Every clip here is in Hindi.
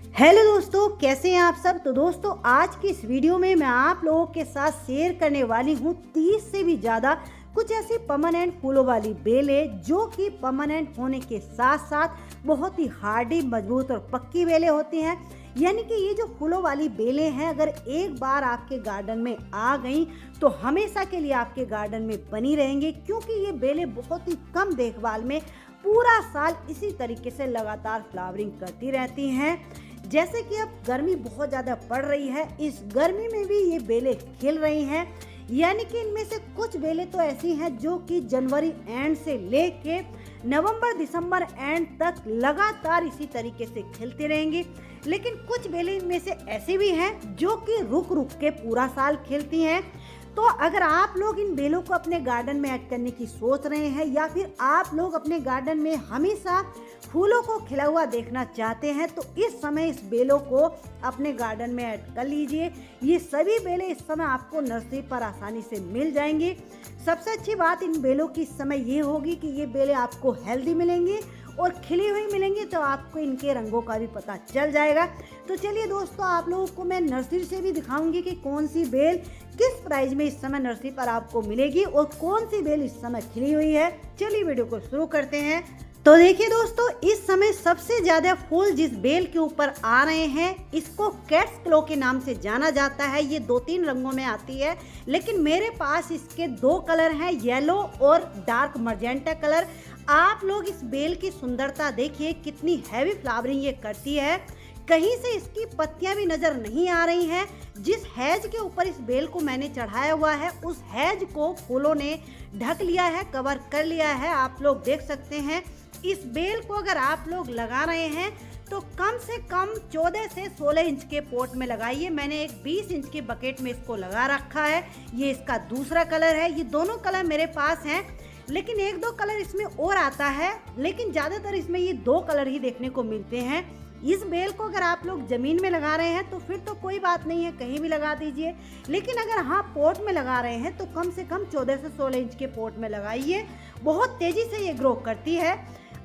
हेलो दोस्तों, कैसे हैं आप सब। तो दोस्तों, आज की इस वीडियो में मैं आप लोगों के साथ शेयर करने वाली हूँ 30 से भी ज़्यादा कुछ ऐसी परमानेंट फूलों वाली बेलें जो कि परमानेंट होने के साथ साथ बहुत ही हार्डी, मजबूत और पक्की बेलें होती हैं। यानी कि ये जो फूलों वाली बेलें हैं, अगर एक बार आपके गार्डन में आ गई तो हमेशा के लिए आपके गार्डन में बनी रहेंगी, क्योंकि ये बेलें बहुत ही कम देखभाल में पूरा साल इसी तरीके से लगातार फ्लावरिंग करती रहती हैं। जैसे कि अब गर्मी बहुत ज़्यादा पड़ रही है, इस गर्मी में भी ये बेलें खिल रही हैं। यानी कि इनमें से कुछ बेलें तो ऐसी हैं जो कि जनवरी एंड से लेके नवंबर दिसंबर एंड तक लगातार इसी तरीके से खिलती रहेंगी। लेकिन कुछ बेलें इनमें से ऐसी भी हैं जो कि रुक रुक के पूरा साल खिलती हैं। तो अगर आप लोग इन बेलों को अपने गार्डन में ऐड करने की सोच रहे हैं, या फिर आप लोग अपने गार्डन में हमेशा फूलों को खिला हुआ देखना चाहते हैं, तो इस समय इस बेलों को अपने गार्डन में ऐड कर लीजिए। ये सभी बेलें इस समय आपको नर्सरी पर आसानी से मिल जाएंगी। सबसे अच्छी बात इन बेलों की इस समय ये होगी कि ये बेलें आपको हेल्दी मिलेंगी और खिली हुई मिलेंगी, तो आपको इनके रंगों का भी पता चल जाएगा। तो चलिए दोस्तों, आप लोगों को मैं नर्सरी से भी दिखाऊंगी कि कौन सी बेल किस प्राइस में इस समय नर्सरी पर आपको मिलेगी और कौन सी बेल इस समय खिली हुई है। चलिए वीडियो को शुरू करते हैं। तो देखिए दोस्तों, इस समय सबसे ज्यादा फूल जिस बेल के ऊपर आ रहे हैं, इसको कैट्स क्लो के नाम से जाना जाता है। ये 2-3 रंगों में आती है, लेकिन मेरे पास इसके 2 कलर हैं, येलो और डार्क मजेंटा कलर। आप लोग इस बेल की सुंदरता देखिए, कितनी हैवी फ्लावरिंग ये करती है। कहीं से इसकी पत्तियां भी नजर नहीं आ रही हैं। जिस हैज के ऊपर इस बेल को मैंने चढ़ाया हुआ है, उस हैज को फूलों ने ढक लिया है, कवर कर लिया है। आप लोग देख सकते हैं। इस बेल को अगर आप लोग लगा रहे हैं तो कम से कम 14 से 16 इंच के पॉट में लगाइए। मैंने एक 20 इंच के बकेट में इसको लगा रखा है। ये इसका दूसरा कलर है। ये दोनों कलर मेरे पास हैं, लेकिन 1-2 कलर इसमें और आता है, लेकिन ज़्यादातर इसमें ये 2 कलर ही देखने को मिलते हैं। इस बेल को अगर आप लोग ज़मीन में लगा रहे हैं तो फिर तो कोई बात नहीं है, कहीं भी लगा दीजिए। लेकिन अगर हाँ पॉट में लगा रहे हैं तो कम से कम 14 से 16 इंच के पॉट में लगाइए। बहुत तेज़ी से ये ग्रो करती है।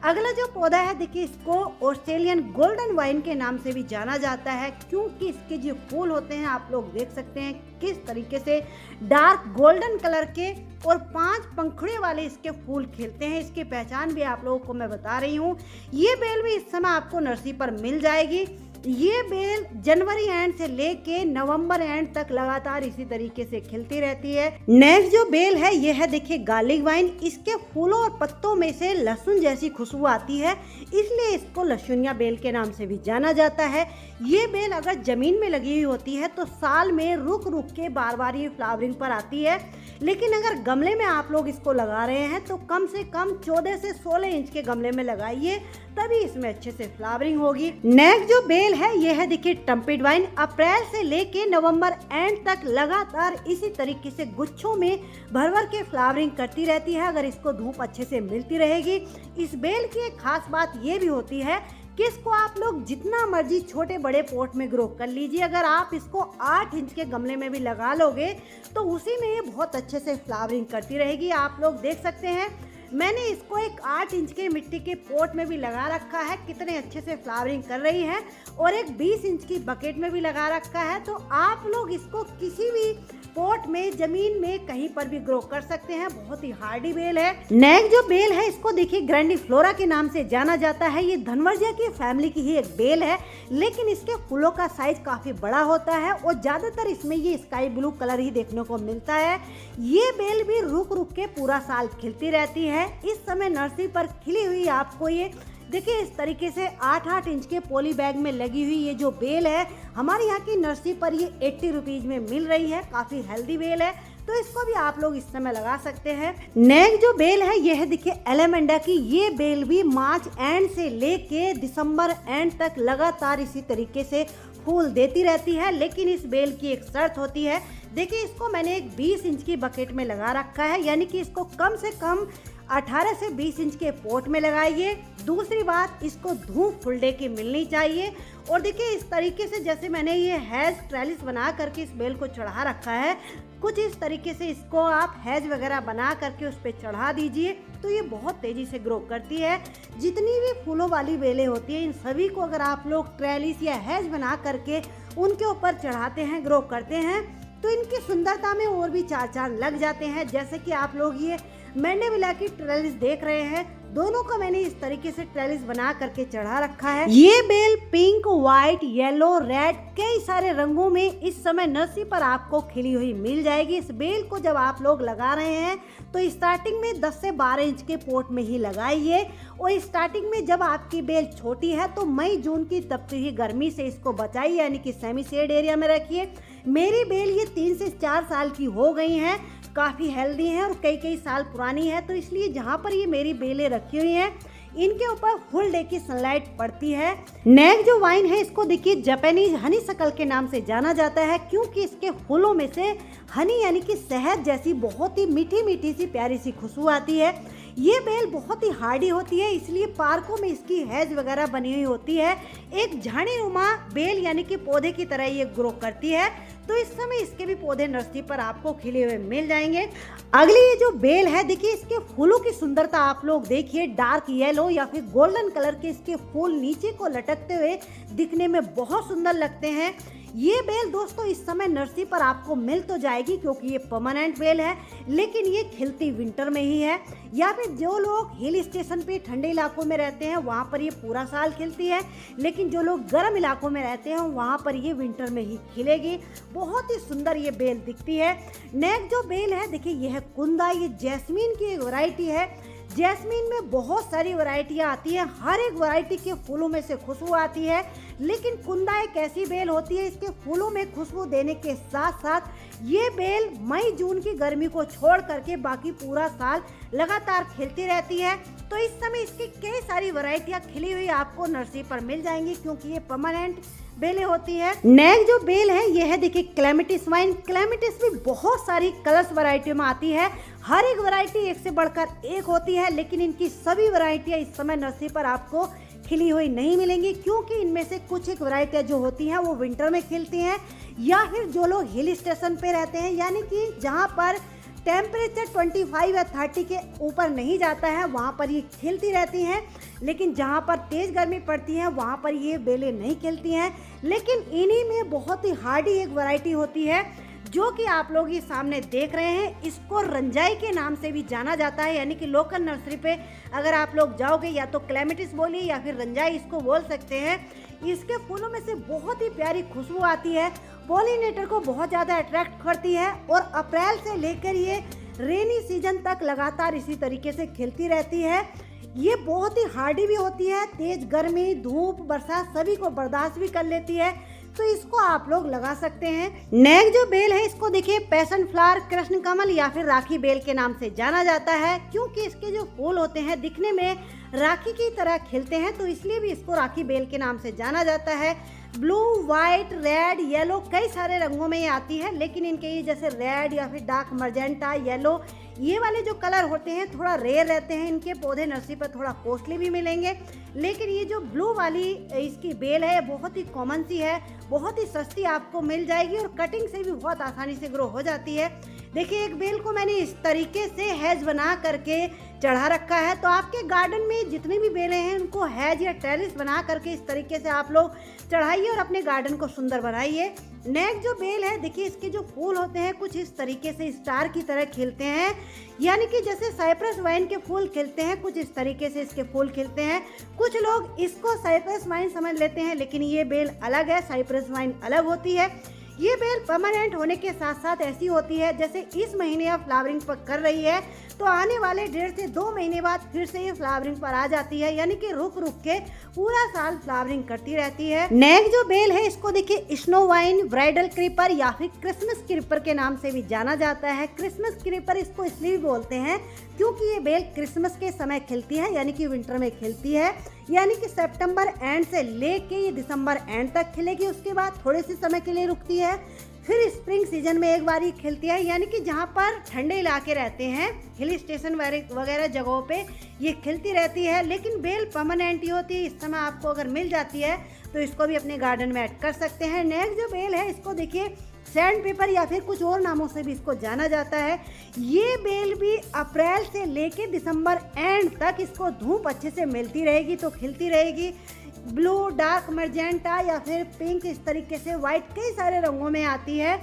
अगला जो पौधा है, देखिए, इसको ऑस्ट्रेलियन गोल्डन वाइन के नाम से भी जाना जाता है, क्योंकि इसके जो फूल होते हैं आप लोग देख सकते हैं किस तरीके से डार्क गोल्डन कलर के और 5 पंखुड़े वाले इसके फूल खिलते हैं। इसकी पहचान भी आप लोगों को मैं बता रही हूँ। ये बेल भी इस समय आपको नर्सरी पर मिल जाएगी। ये बेल जनवरी एंड से लेके नवंबर एंड तक लगातार इसी तरीके से खिलती रहती है। नेक्स्ट जो बेल है, ये है देखिए गार्लिक वाइन। इसके फूलों और पत्तों में से लहसुन जैसी खुशबू आती है, इसलिए इसको लहसुनिया बेल के नाम से भी जाना जाता है। ये बेल अगर जमीन में लगी हुई होती है तो साल में रुक रुक के बार बार ये फ्लावरिंग पर आती है। लेकिन अगर गमले में आप लोग इसको लगा रहे हैं तो कम से कम 14 से 16 इंच के गमले में लगाइए, तभी इसमें अच्छे से फ्लावरिंग होगी। नेक्स्ट जो बेल है, ये है देखिए टम्पिड वाइन। अप्रैल से लेके नवंबर एंड तक लगातार इसी तरीके से गुच्छों में भर भर के फ्लावरिंग करती रहती है, अगर इसको धूप अच्छे से मिलती रहेगी। इस बेल की एक खास बात ये भी होती है कि इसको आप लोग जितना मर्जी छोटे बड़े पॉट में ग्रो कर लीजिए, अगर आप इसको 8 इंच के गमले में भी लगा लोगे तो उसी में ये बहुत अच्छे से फ्लावरिंग करती रहेगी। आप लोग देख सकते हैं, मैंने इसको एक 8 इंच के मिट्टी के पॉट में भी लगा रखा है, कितने अच्छे से फ्लावरिंग कर रही है, और एक 20 इंच की बकेट में भी लगा रखा है। तो आप लोग इसको किसी भी पॉट में, जमीन में, कहीं पर भी ग्रो कर सकते हैं। बहुत ही हार्डी बेल है। नेक्स्ट जो बेल है, इसको देखिए ग्रैंडिफ्लोरा के नाम से जाना जाता है। ये धनवर्जिया की फैमिली की ही एक बेल है, लेकिन इसके फूलों का साइज काफी बड़ा होता है और ज्यादातर इसमें ये स्काई ब्लू कलर ही देखने को मिलता है। ये बेल भी रुक रुक के पूरा साल खिलती रहती है। इस समय नर्सरी पर खिली हुई आपको ये देखिए इस तरीके से 8-8 इंच के पॉली बैग में लगी हुई ये जो बेल है, हमारे यहाँ की नर्सरी पर ये 80 रुपीज में मिल रही है। काफी हेल्दी बेल है, तो इसको भी आप लोग इस समय लगा सकते हैं। नेक्स्ट जो बेल है, ये है देखिए एलेमेंडा की। ये बेल भी मार्च एंड से लेके दिसंबर एंड तक लगातार इसी तरीके से फूल देती रहती है। लेकिन इस बेल की एक शर्त होती है। देखिए, इसको मैंने एक 20 इंच की बकेट में लगा रखा है, यानी कि इसको कम से कम 18 से 20 इंच के पॉट में लगाइए। दूसरी बात, इसको धूप फुल डे की मिलनी चाहिए। और देखिए इस तरीके से जैसे मैंने ये हैज ट्रेलिस बना करके इस बेल को चढ़ा रखा है, कुछ इस तरीके से इसको आप हैज वगैरह बना करके उस पर चढ़ा दीजिए तो ये बहुत तेजी से ग्रो करती है। जितनी भी फूलों वाली बेलें होती हैं इन सभी को अगर आप लोग ट्रेलिस या हैज बना करके उनके ऊपर चढ़ाते हैं, ग्रो करते हैं, तो इनकी सुंदरता में और भी चार चांद लग जाते हैं। जैसे कि आप लोग ये मैंडेविला की ट्रेलिस देख रहे हैं, दोनों को मैंने इस तरीके से ट्रेलिस बना करके चढ़ा रखा है। ये बेल पिंक, व्हाइट, येलो, रेड कई सारे रंगों में इस समय नर्सरी पर आपको खिली हुई मिल जाएगी। इस बेल को जब आप लोग लगा रहे हैं तो स्टार्टिंग में 10 से 12 इंच के पोट में ही लगाइए। और स्टार्टिंग में जब आपकी बेल छोटी है तो मई जून की तपती हुई गर्मी से इसको बचाइए, यानी कि सेमी शेड एरिया में रखिए। मेरी बेल ये 3 से 4 साल की हो गई हैं, काफ़ी हेल्दी हैं और कई कई साल पुरानी है, तो इसलिए जहाँ पर ये मेरी बेलें रखी हुई हैं इनके ऊपर फुल डे की सनलाइट पड़ती है। नेक जो वाइन है इसको देखिए जापानीज हनी शकल के नाम से जाना जाता है, क्योंकि इसके फूलों में से हनी यानी कि शहद जैसी बहुत ही मीठी मीठी सी प्यारी सी खुशबू आती है। ये बेल बहुत ही हार्डी होती है, इसलिए पार्कों में इसकी हैज वगैरह बनी हुई होती है। एक झाड़ीनुमा बेल यानी कि पौधे की तरह ये ग्रो करती है, तो इस समय इसके भी पौधे नर्सरी पर आपको खिले हुए मिल जाएंगे। अगली ये जो बेल है देखिए इसके फूलों की सुंदरता आप लोग देखिए, डार्क येलो या फिर गोल्डन कलर के इसके फूल नीचे को लटकते हुए दिखने में बहुत सुंदर लगते हैं। ये बेल दोस्तों इस समय नर्सरी पर आपको मिल तो जाएगी क्योंकि ये परमानेंट बेल है, लेकिन ये खिलती विंटर में ही है, या फिर जो लोग हिल स्टेशन पे ठंडे इलाकों में रहते हैं वहाँ पर ये पूरा साल खिलती है, लेकिन जो लोग गर्म इलाकों में रहते हैं वहाँ पर ये विंटर में ही खिलेगी। बहुत ही सुंदर ये बेल दिखती है। नेक्स्ट जो बेल है देखिए ये है कुंदा, ये जैस्मीन की एक वैरायटी है। जैस्मीन में बहुत सारी वैरायटियाँ आती हैं, हर एक वैरायटी के फूलों में से खुशबू आती है, लेकिन कुंदा एक ऐसी बेल होती है इसके फूलों में खुशबू देने के साथ साथ ये बेल मई जून की गर्मी को छोड़ करके बाकी पूरा साल लगातार खिलती रहती है। तो इस समय इसकी कई सारी वैरायटियाँ खिली हुई आपको नर्सरी पर मिल जाएंगी क्योंकि ये परमानेंट बेलें होती है। नेक्स्ट जो बेल है ये है देखिए क्लेमेटिस वाइन। क्लेमेटिस भी बहुत सारी कलर्स वैरायटियों में आती है, हर एक वैरायटी एक से बढ़कर एक होती है, लेकिन इनकी सभी वैरायटियाँ इस समय नर्सरी पर आपको खिली हुई नहीं मिलेंगी क्योंकि इनमें से कुछ एक वैरायटियाँ जो होती हैं वो विंटर में खिलती हैं, या फिर जो लोग हिल स्टेशन पे रहते हैं यानी कि जहाँ पर टेम्परेचर 25 या 30 के ऊपर नहीं जाता है वहाँ पर ये खिलती रहती हैं, लेकिन जहाँ पर तेज़ गर्मी पड़ती है वहाँ पर ये बेलें नहीं खिलती हैं। लेकिन इन्हीं में बहुत ही हार्डी एक वैरायटी होती है जो कि आप लोग ये सामने देख रहे हैं, इसको रंजाई के नाम से भी जाना जाता है, यानी कि लोकल नर्सरी पे अगर आप लोग जाओगे या तो क्लेमेटिस बोलिए या फिर रंजाई इसको बोल सकते हैं। इसके फूलों में से बहुत ही प्यारी खुशबू आती है, पॉलिनेटर को बहुत ज़्यादा अट्रैक्ट करती है और अप्रैल से लेकर ये रेनी सीजन तक लगातार इसी तरीके से खिलती रहती है। ये बहुत ही हार्डी भी होती है, तेज गर्मी, धूप, बरसात सभी को बर्दाश्त भी कर लेती है, तो इसको आप लोग लगा सकते हैं। नेक्स्ट जो बेल है इसको देखिए पैशन फ्लावर, कृष्ण कमल या फिर राखी बेल के नाम से जाना जाता है, क्योंकि इसके जो फूल होते हैं दिखने में राखी की तरह खिलते हैं, तो इसलिए भी इसको राखी बेल के नाम से जाना जाता है। ब्लू, व्हाइट, रेड, येलो कई सारे रंगों में ये आती है, लेकिन इनके ये जैसे रेड या फिर डार्क मर्जेंटा, येलो ये वाले जो कलर होते हैं थोड़ा रेयर रहते हैं। इनके पौधे नर्सरी पर थोड़ा कॉस्टली भी मिलेंगे, लेकिन ये जो ब्लू वाली इसकी बेल है बहुत ही कॉमन सी है, बहुत ही सस्ती आपको मिल जाएगी और कटिंग से भी बहुत आसानी से ग्रो हो जाती है। देखिए एक बेल को मैंने इस तरीके से हैज बना करके चढ़ा रखा है, तो आपके गार्डन में जितनी भी बेलें हैं उनको हैज या टेरेस बना करके इस तरीके से आप लोग चढ़ाइए और अपने गार्डन को सुंदर बनाइए। नेक्स्ट जो बेल है देखिए इसके जो फूल होते हैं कुछ इस तरीके से स्टार की तरह खिलते हैं, यानी कि जैसे साइप्रस वाइन के फूल खिलते हैं कुछ इस तरीके से इसके फूल खिलते हैं। कुछ लोग इसको साइप्रस वाइन समझ लेते हैं, लेकिन ये बेल अलग है, साइप्रस वाइन अलग होती है। ये बेल परमानेंट होने के साथ साथ ऐसी होती है जैसे इस महीने अब फ्लावरिंग पर कर रही है तो आने वाले 1.5 से 2 महीने बाद फिर से ये फ्लावरिंग पर आ जाती है, यानी कि रुक रुक के पूरा साल फ्लावरिंग करती रहती है। नेक्स्ट जो बेल है इसको देखिए स्नो वाइन, ब्राइडल क्रीपर या फिर क्रिसमस क्रीपर के नाम से भी जाना जाता है। क्रिसमस क्रीपर इसको इसलिए भी बोलते हैं क्योंकि ये बेल क्रिसमस के समय खिलती है, यानी कि विंटर में खिलती है, यानी कि सितंबर एंड से लेके ये दिसंबर एंड तक खिलेगी, उसके बाद थोड़े से समय के लिए रुकती है, फिर स्प्रिंग सीजन में एक बार ये खिलती है, यानी कि जहाँ पर ठंडे इलाके रहते हैं, हिल स्टेशन वगैरह जगहों पे ये खिलती रहती है। लेकिन बेल परमानेंट ही होती है। इस समय आपको अगर मिल जाती है तो इसको भी अपने गार्डन में ऐड कर सकते हैं। नेक्स्ट जो बेल है इसको देखिए सैंड पेपर या फिर कुछ और नामों से भी इसको जाना जाता है। ये बेल भी अप्रैल से लेके दिसंबर एंड तक इसको धूप अच्छे से मिलती रहेगी तो खिलती रहेगी। ब्लू, डार्क मैजेंटा या फिर पिंक, इस तरीके से वाइट, कई सारे रंगों में आती है।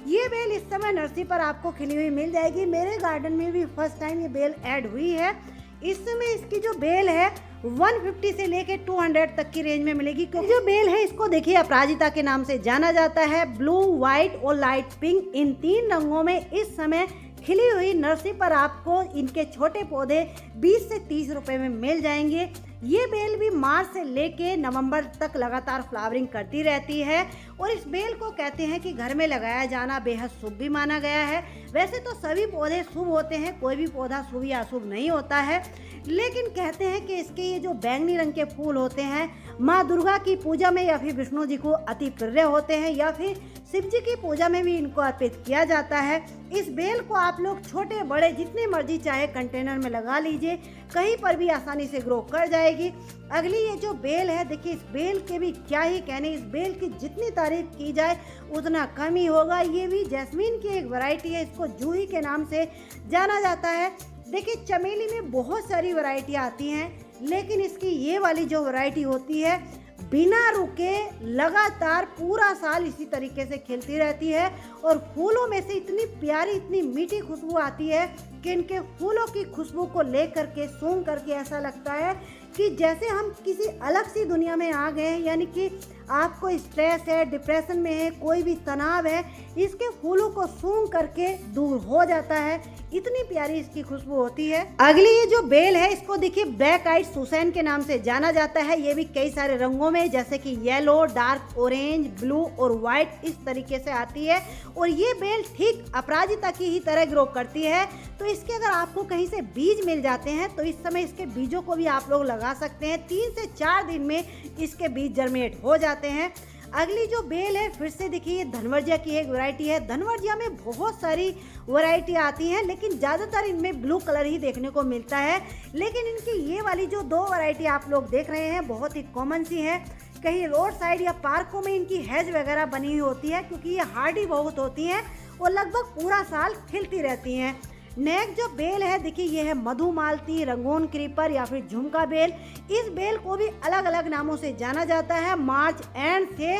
ये बेल इस समय नर्सरी पर आपको खिली हुई मिल जाएगी। मेरे गार्डन में भी फर्स्ट टाइम ये बेल ऐड हुई है। इस समय इसकी जो बेल है 150 से लेके 200 तक की रेंज में मिलेगी। क्योंकि जो बेल है इसको देखिए अपराजिता के नाम से जाना जाता है। ब्लू, व्हाइट और लाइट पिंक, इन 3 रंगों में इस समय खिली हुई नर्सरी पर आपको इनके छोटे पौधे 20 से 30 रुपए में मिल जाएंगे। ये बेल भी मार्च से लेके नवंबर तक लगातार फ्लावरिंग करती रहती है और इस बेल को कहते हैं कि घर में लगाया जाना बेहद शुभ भी माना गया है। वैसे तो सभी पौधे शुभ होते हैं, कोई भी पौधा शुभ या अशुभ नहीं होता है, लेकिन कहते हैं कि इसके ये जो बैंगनी रंग के फूल होते हैं माँ दुर्गा की पूजा में या फिर विष्णु जी को अति प्रिय होते हैं या फिर शिव जी की पूजा में भी इनको अर्पित किया जाता है। इस बेल को आप लोग छोटे बड़े जितने मर्जी चाहे कंटेनर में लगा लीजिए, कहीं पर भी आसानी से ग्रो कर जाएगी। अगली ये जो बेल है देखिए, इस बेल के भी क्या ही कहने, इस बेल की जितनी तारीफ की जाए उतना कम ही होगा। ये भी जैस्मीन की एक वैरायटी है, इसको जूही के नाम से जाना जाता है। देखिए चमेली में बहुत सारी वैरायटी आती हैं, लेकिन इसकी ये वाली जो वैरायटी होती है बिना रुके लगातार पूरा साल इसी तरीके से खिलती रहती है और फूलों में से इतनी प्यारी, इतनी मीठी खुशबू आती है कि इनके फूलों की खुशबू को लेकर के सूंघ करके ऐसा लगता है कि जैसे हम किसी अलग सी दुनिया में आ गए हैं। यानी कि आपको स्ट्रेस है, डिप्रेशन में है, कोई भी तनाव है, इसके फूलों को सूंघ करके दूर हो जाता है। इतनी प्यारी इसकी खुशबू होती है। अगली ये जो बेल है इसको देखिए ब्लैक आइड सुसैन के नाम से जाना जाता है। ये भी कई सारे रंगों में जैसे कि येलो, डार्क ऑरेंज, ब्लू और व्हाइट इस तरीके से आती है और ये बेल ठीक अपराजिता की ही तरह ग्रो करती है। तो इसके अगर आपको कहीं से बीज मिल जाते हैं तो इस समय इसके बीजों को भी आप लोग लगा सकते हैं। 3 से 4 दिन में इसके बीज जर्मिनेट हो जाते हैं। अगली जो बेल है फिर से देखिए धनवर्जिया की एक वैरायटी है। धनवर्जिया में बहुत सारी वैरायटी आती हैं, लेकिन ज़्यादातर इनमें ब्लू कलर ही देखने को मिलता है। लेकिन इनकी ये वाली जो 2 वैरायटी आप लोग देख रहे हैं बहुत ही कॉमन सी है। कहीं रोड साइड या पार्कों में इनकी हेज वगैरह बनी हुई होती है क्योंकि ये हार्डी बहुत होती हैं और लगभग पूरा साल खिलती रहती हैं। नेक्स्ट जो बेल है देखिए ये है मधुमालती, रंगून क्रीपर या फिर झुमका बेल। इस बेल को भी अलग अलग नामों से जाना जाता है। मार्च एंड से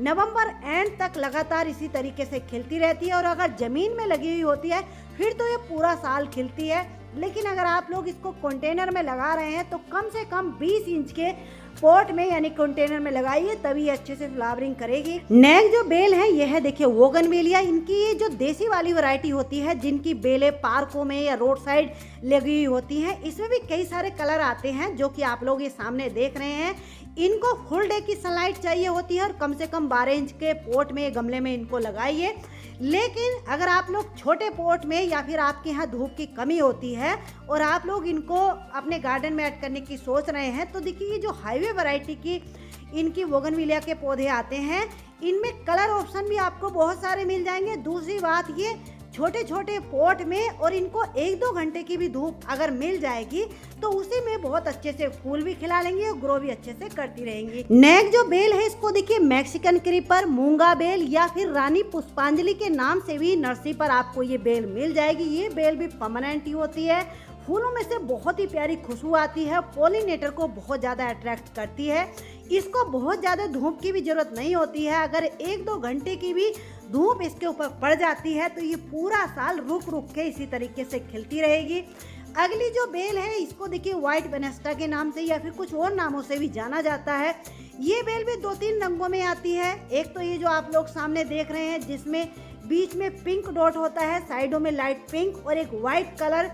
नवंबर एंड तक लगातार इसी तरीके से खिलती रहती है और अगर जमीन में लगी हुई होती है फिर तो ये पूरा साल खिलती है। लेकिन अगर आप लोग इसको कंटेनर में लगा रहे हैं तो कम से कम 20 इंच के पॉट में यानी कंटेनर में लगाइए, तभी ये अच्छे से फ्लावरिंग करेगी। नेक्स्ट जो बेल है ये है देखिए बोगनविलिया। इनकी ये जो देसी वाली वैरायटी होती है जिनकी बेलें पार्कों में या रोड साइड लगी हुई होती हैं, इसमें भी कई सारे कलर आते हैं जो कि आप लोग ये सामने देख रहे हैं। इनको फुल डे की सनलाइट चाहिए होती है और कम से कम 12 इंच के पॉट में गमले में इनको लगाइए। लेकिन अगर आप लोग छोटे पॉट में या फिर आपके यहाँ धूप की कमी होती है और आप लोग इनको अपने गार्डन में ऐड करने की सोच रहे हैं तो देखिए ये जो हाईवे वैरायटी की इनकी बोगनविलिया के पौधे आते हैं, इनमें कलर ऑप्शन भी आपको बहुत सारे मिल जाएंगे। दूसरी बात ये छोटे छोटे पॉट में और इनको 1-2 घंटे की भी धूप अगर मिल जाएगी तो उसी में बहुत अच्छे से फूल भी खिला लेंगे और ग्रो भी अच्छे से करती रहेंगी। नेक्स्ट जो बेल है इसको देखिए मैक्सिकन क्रीपर, मूंगा बेल या फिर रानी पुष्पांजलि के नाम से भी नर्सरी पर आपको ये बेल मिल जाएगी। ये बेल भी परमानेंट ही होती है। फूलों में से बहुत ही प्यारी खुशबू आती है, पॉलिनेटर को बहुत ज़्यादा अट्रैक्ट करती है। इसको बहुत ज़्यादा धूप की भी जरूरत नहीं होती है। अगर 1-2 घंटे की भी धूप इसके ऊपर पड़ जाती है तो ये पूरा साल रुक रुक के इसी तरीके से खिलती रहेगी। अगली जो बेल है इसको देखिए व्हाइट वेनेस्टा के नाम से या फिर कुछ और नामों से भी जाना जाता है। ये बेल भी 2-3 रंगों में आती है। एक तो ये जो आप लोग सामने देख रहे हैं जिसमें बीच में पिंक डॉट होता है, साइडों में लाइट पिंक और एक व्हाइट कलर।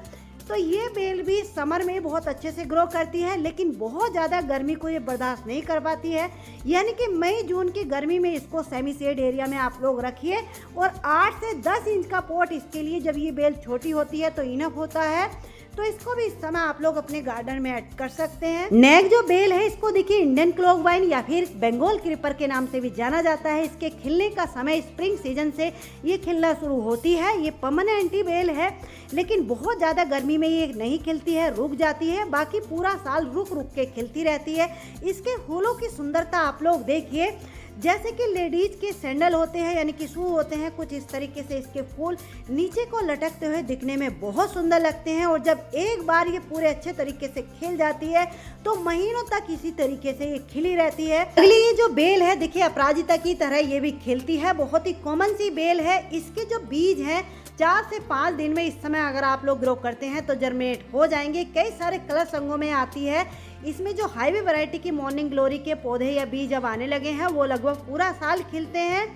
तो ये बेल भी समर में बहुत अच्छे से ग्रो करती है, लेकिन बहुत ज़्यादा गर्मी को ये बर्दाश्त नहीं कर पाती है। यानी कि मई जून की गर्मी में इसको सेमी शेड एरिया में आप लोग रखिए और 8 से 10 इंच का पॉट इसके लिए जब ये बेल छोटी होती है तो इनफ होता है। तो इसको भी इस समय आप लोग अपने गार्डन में ऐड कर सकते हैं। नेक्स्ट जो बेल है इसको देखिए इंडियन क्लोकवाइन या फिर बंगाल क्रीपर के नाम से भी जाना जाता है। इसके खिलने का समय स्प्रिंग सीजन से ये खिलना शुरू होती है। ये परमानेंट बेल है, लेकिन बहुत ज़्यादा गर्मी में ये नहीं खिलती है, रुक जाती है, बाकी पूरा साल रुक रुक के खिलती रहती है। इसके फूलों की सुंदरता आप लोग देखिए, जैसे कि लेडीज के सैंडल होते हैं यानी कि शू होते हैं, कुछ इस तरीके से इसके फूल नीचे को लटकते हुए दिखने में बहुत सुंदर लगते हैं। और जब एक बार ये पूरे अच्छे तरीके से खिल जाती है तो महीनों तक इसी तरीके से ये खिली रहती है। अगली ये जो बेल है देखिए अपराजिता की तरह ये भी खिलती है, बहुत ही कॉमन सी बेल है। इसके जो बीज हैं 4 से 5 दिन में इस समय अगर आप लोग ग्रो करते हैं तो जर्मिनेट हो जाएंगे। कई सारे कलर रंगों में आती है। इसमें जो हाईवे वैरायटी की मॉर्निंग ग्लोरी के पौधे या बीज अब आने लगे हैं वो लगभग पूरा साल खिलते हैं।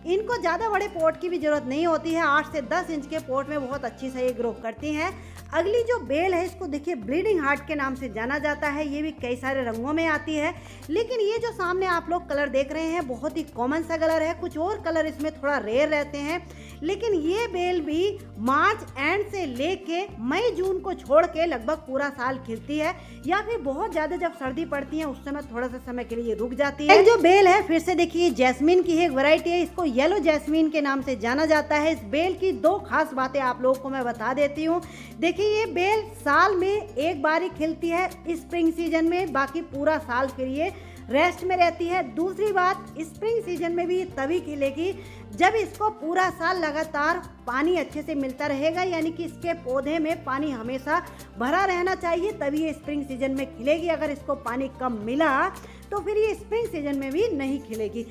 इनको ज़्यादा बड़े पॉट की भी ज़रूरत नहीं होती है, 8 से 10 इंच के पॉट में बहुत अच्छी से ये ग्रो करती हैं। अगली जो बेल है इसको देखिए ब्लीडिंग हार्ट के नाम से जाना जाता है। ये भी कई सारे रंगों में आती है, लेकिन ये जो सामने आप लोग कलर देख रहे हैं बहुत ही कॉमन सा कलर है। कुछ और कलर इसमें थोड़ा रेयर रहते हैं, लेकिन ये बेल भी मार्च एंड से लेके मई जून को छोड़ के लगभग पूरा साल खिलती है, या फिर बहुत ज़्यादा जब सर्दी पड़ती है उस समय थोड़ा सा समय के लिए रुक जाती है। एक जो बेल है फिर से देखिए जैस्मीन की एक वैरायटी है, इसको येलो जैस्मीन के नाम से जाना जाता है। इस बेल की 2 खास बातें आप लोगों को मैं बता देती हूँ। देखिए ये बेल साल में एक बार ही खिलती है स्प्रिंग सीजन में, बाकी पूरा साल फिर ये रेस्ट में रहती है। दूसरी बात, स्प्रिंग सीजन में भी तभी खिलेगी जब इसको पूरा साल लगातार पानी अच्छे से मिलता रहेगा, यानी कि इसके पौधे में पानी हमेशा भरा रहना चाहिए, तभी ये स्प्रिंग सीजन में खिलेगी। अगर इसको पानी कम मिला तो फिर ये स्प्रिंग सीजन में भी नहीं खिलेगी।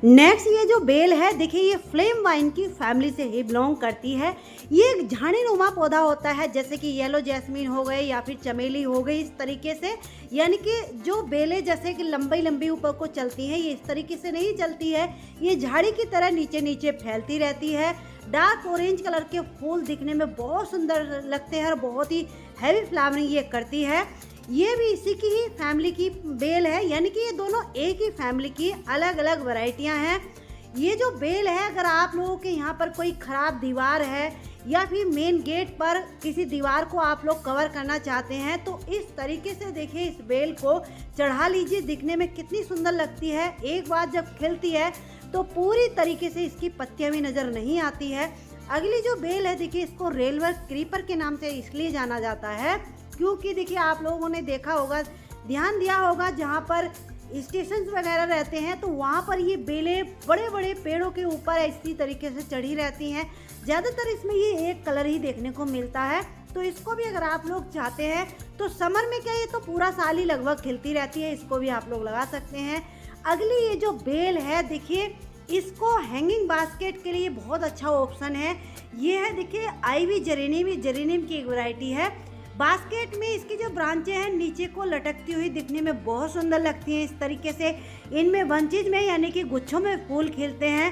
नेक्स्ट ये जो बेल है देखिए ये फ्लेम वाइन की फैमिली से ही बिलोंग करती है। ये एक झाड़ीनुमा पौधा होता है, जैसे कि येलो जैस्मीन हो गए या फिर चमेली हो गई, इस तरीके से। यानी कि जो बेलें जैसे कि लंबी लंबी ऊपर को चलती हैं, ये इस तरीके से नहीं चलती है, ये झाड़ी की तरह नीचे नीचे फैलती रहती है। डार्क ऑरेंज कलर के फूल दिखने में बहुत सुंदर लगते हैं और बहुत ही हैवी फ्लावरिंग ये करती है। ये भी इसी की ही फैमिली की बेल है, यानी कि ये दोनों एक ही फैमिली की अलग अलग वैरायटियां हैं। ये जो बेल है, अगर आप लोगों के यहाँ पर कोई ख़राब दीवार है या फिर मेन गेट पर किसी दीवार को आप लोग कवर करना चाहते हैं तो इस तरीके से देखिए इस बेल को चढ़ा लीजिए, दिखने में कितनी सुंदर लगती है। एक बार जब खिलती है तो पूरी तरीके से इसकी पत्तियां भी नज़र नहीं आती है। अगली जो बेल है देखिए इसको रेलवे क्रीपर के नाम से इसलिए जाना जाता है क्योंकि देखिए आप लोगों ने देखा होगा, ध्यान दिया होगा, जहाँ पर स्टेशन वगैरह रहते हैं तो वहाँ पर ये बेलें बड़े बड़े पेड़ों के ऊपर इसी तरीके से चढ़ी रहती हैं। ज़्यादातर इसमें ये एक कलर ही देखने को मिलता है, तो इसको भी अगर आप लोग चाहते हैं तो समर में क्या ये तो पूरा साल ही लगभग खिलती रहती है, इसको भी आप लोग लगा सकते हैं। अगली ये जो बेल है देखिए इसको हैंगिंग बास्केट के लिए बहुत अच्छा ऑप्शन है। ये है देखिए आईवी जेरेनियम की एक वैरायटी है। बास्केट में इसकी जो ब्रांचें हैं नीचे को लटकती हुई दिखने में बहुत सुंदर लगती हैं। इस तरीके से इनमें बंचेज में यानी कि गुच्छों में फूल खिलते हैं।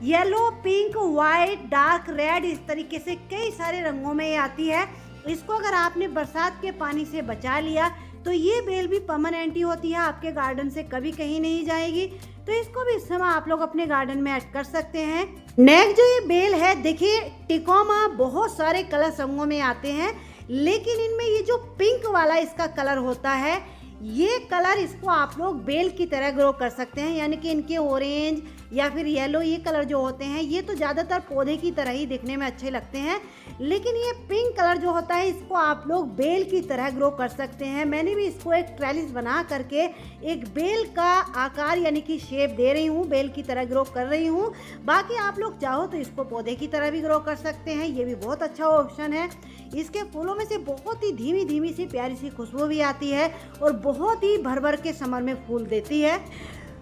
Yellow, pink, white, dark red, इस तरीके से कई सारे रंगों में ये आती है। इसको अगर आपने बरसात के पानी से बचा लिया तो ये बेल भी परमानेंट ही होती है, आपके गार्डन से कभी कहीं नहीं जाएगी। तो इसको भी इस समय आप लोग अपने गार्डन में ऐड कर सकते हैं। नेक्स्ट जो ये बेल है देखिए टिकोमा बहुत सारे कलर रंगों में आते हैं, लेकिन इनमें ये जो पिंक वाला इसका कलर होता है, ये कलर इसको आप लोग बेल की तरह ग्रो कर सकते हैं। यानी कि इनके ऑरेंज या फिर येलो ये कलर जो होते हैं ये तो ज़्यादातर पौधे की तरह ही दिखने में अच्छे लगते हैं, लेकिन ये पिंक कलर जो होता है इसको आप लोग बेल की तरह ग्रो कर सकते हैं। मैंने भी इसको एक ट्रेलिस बना करके एक बेल का आकार यानी कि शेप दे रही हूँ, बेल की तरह ग्रो कर रही हूँ। बाकी आप लोग चाहो तो इसको पौधे की तरह भी ग्रो कर सकते हैं, ये भी बहुत अच्छा ऑप्शन है। इसके फूलों में से बहुत ही धीमी धीमी सी प्यारी सी खुशबू भी आती है और बहुत ही भर भर के समर में फूल देती है।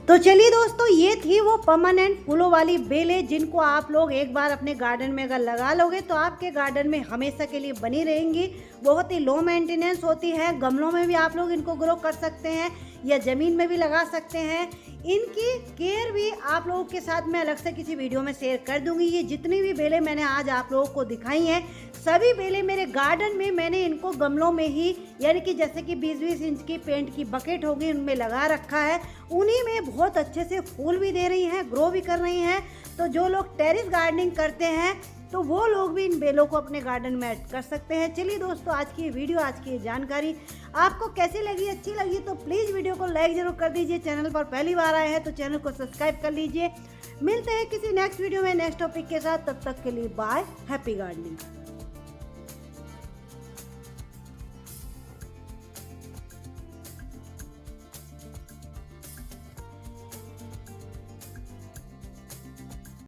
तो चलिए दोस्तों, ये थी वो परमानेंट फूलों वाली बेलें जिनको आप लोग एक बार अपने गार्डन में अगर लगा लोगे तो आपके गार्डन में हमेशा के लिए बनी रहेंगी। बहुत ही लो मेंटेनेंस होती है, गमलों में भी आप लोग इनको ग्रो कर सकते हैं या ज़मीन में भी लगा सकते हैं। इनकी केयर भी आप लोगों के साथ मैं अलग से किसी वीडियो में शेयर कर दूंगी। ये जितनी भी बेलें मैंने आज आप लोगों को दिखाई हैं सभी बेलें मेरे गार्डन में मैंने इनको गमलों में ही, यानी कि जैसे कि 20-20 इंच की पेंट की बकेट होगी उनमें लगा रखा है। उन्हीं में बहुत अच्छे से फूल भी दे रही हैं, ग्रो भी कर रही हैं। तो जो लोग टेरेस गार्डनिंग करते हैं तो वो लोग भी इन बेलों को अपने गार्डन में ऐड कर सकते हैं। चलिए दोस्तों, आज की वीडियो, आज की जानकारी आपको कैसी लगी? अच्छी लगी तो प्लीज़ वीडियो को लाइक ज़रूर कर दीजिए। चैनल पर पहली बार आए हैं तो चैनल को सब्सक्राइब कर लीजिए। मिलते हैं किसी नेक्स्ट वीडियो में नेक्स्ट टॉपिक के साथ। तब तक के लिए बाय। Happy gardening.